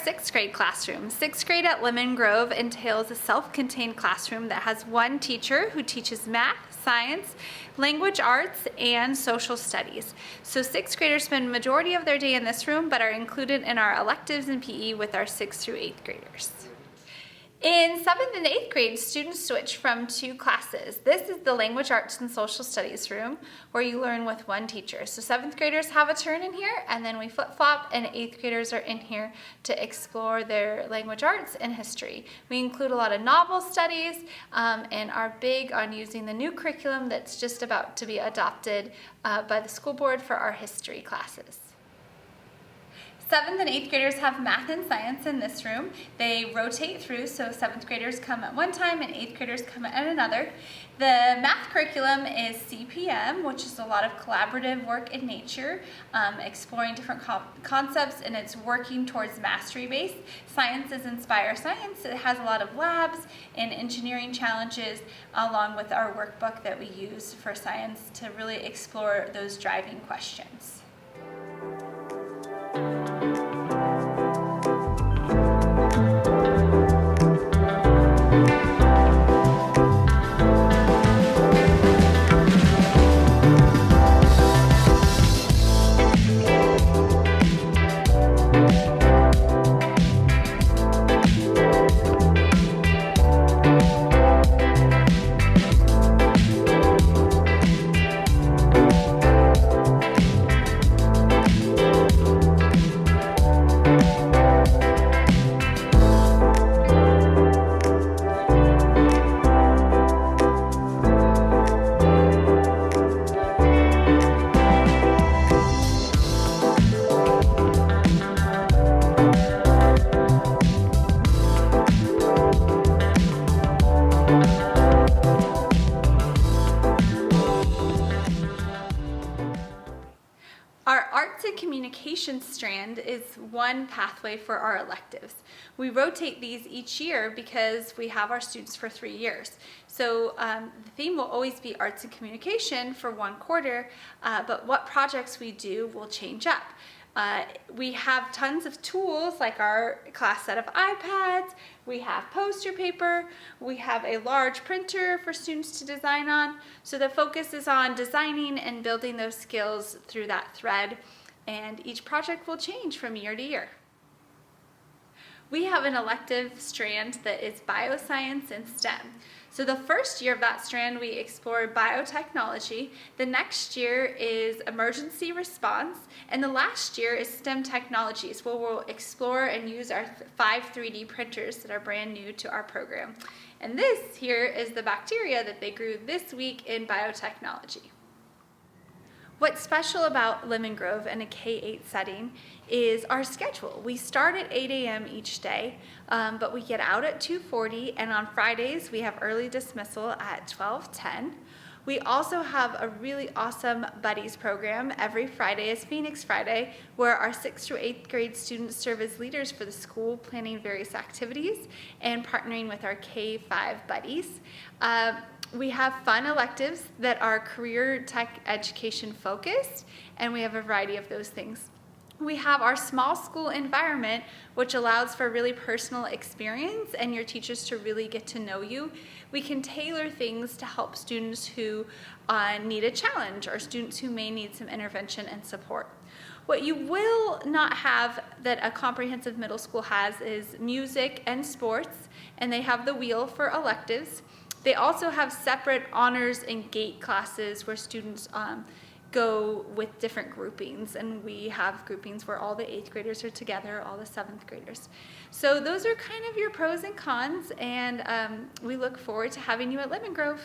sixth grade classroom. Sixth grade at Lemon Grove entails a self-contained classroom that has one teacher who teaches math, science, language arts, and social studies. So sixth graders spend the majority of their day in this room, but are included in our electives in PE with our 6th through 8th graders. In 7th and 8th grade, students switch from 2 classes. This is the Language Arts and Social Studies room where you learn with one teacher. So 7th graders have a turn in here, and then we flip-flop, and 8th graders are in here to explore their language arts and history. We include a lot of novel studies and are big on using the new curriculum that's just about to be adopted by the school board for our history classes. 7th and 8th graders have math and science in this room. They rotate through, so 7th graders come at one time and 8th graders come at another. The math curriculum is CPM, which is a lot of collaborative work in nature, exploring different concepts, and it's working towards mastery base. Science is Inspire Science. It has a lot of labs and engineering challenges, along with our workbook that we use for science to really explore those driving questions. Communication strand is one pathway for our electives. We rotate these each year because we have our students for 3 years. So the theme will always be arts and communication for 1 quarter, but what projects we do will change up. We have tons of tools like our class set of iPads, we have poster paper, we have a large printer for students to design on. So the focus is on designing and building those skills through that thread, and each project will change from year to year. We have an elective strand that is bioscience and STEM. So the first year of that strand, we explore biotechnology. The next year is emergency response. And the last year is STEM technologies, where we'll explore and use our 5 3D printers that are brand new to our program. And this here is the bacteria that they grew this week in biotechnology. What's special about Lemon Grove in a K-8 setting is our schedule. We start at 8 a.m. each day, but we get out at 2:40, and on Fridays we have early dismissal at 12:10. We also have a really awesome Buddies program. Every Friday is Phoenix Friday, where our 6th through 8th grade students serve as leaders for the school, planning various activities and partnering with our K-5 buddies. We have fun electives that are career tech education focused, and we have a variety of those things. We have our small school environment, which allows for really personal experience and your teachers to really get to know you. We can tailor things to help students who need a challenge or students who may need some intervention and support. What you will not have that a comprehensive middle school has is music and sports, and they have the wheel for electives. They also have separate honors and GATE classes where students go with different groupings, and we have groupings where all the 8th graders are together, all the 7th graders. So those are kind of your pros and cons, and we look forward to having you at Lemon Grove.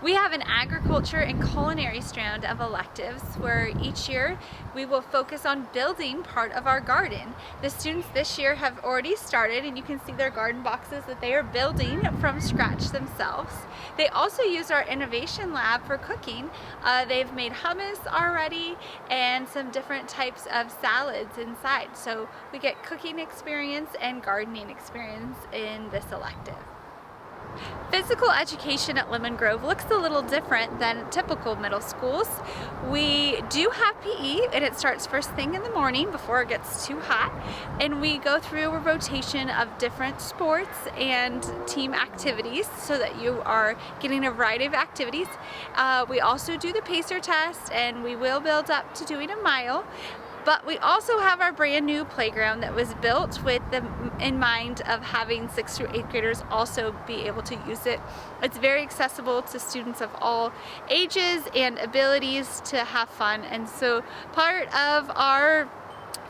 We have an agriculture and culinary strand of electives where each year we will focus on building part of our garden. The students this year have already started, and you can see their garden boxes that they are building from scratch themselves. They also use our innovation lab for cooking. They've made hummus already and some different types of salads inside. So we get cooking experience and gardening experience in this elective. Physical education at Lemon Grove looks a little different than typical middle schools. We do have PE, and it starts first thing in the morning before it gets too hot, and we go through a rotation of different sports and team activities so that you are getting a variety of activities. We also do the PACER test, and we will build up to doing a mile. But we also have our brand new playground that was built with in mind of having 6th through 8th graders also be able to use it. It's very accessible to students of all ages and abilities to have fun, and so part of our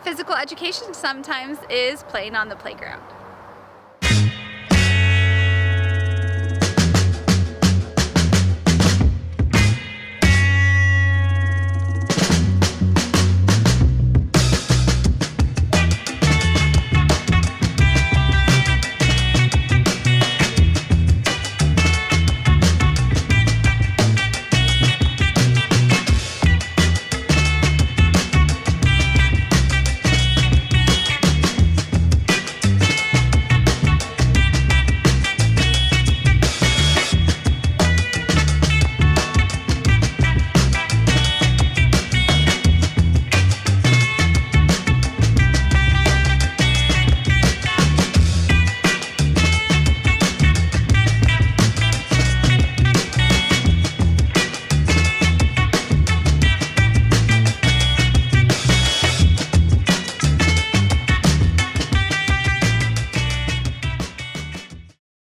physical education sometimes is playing on the playground.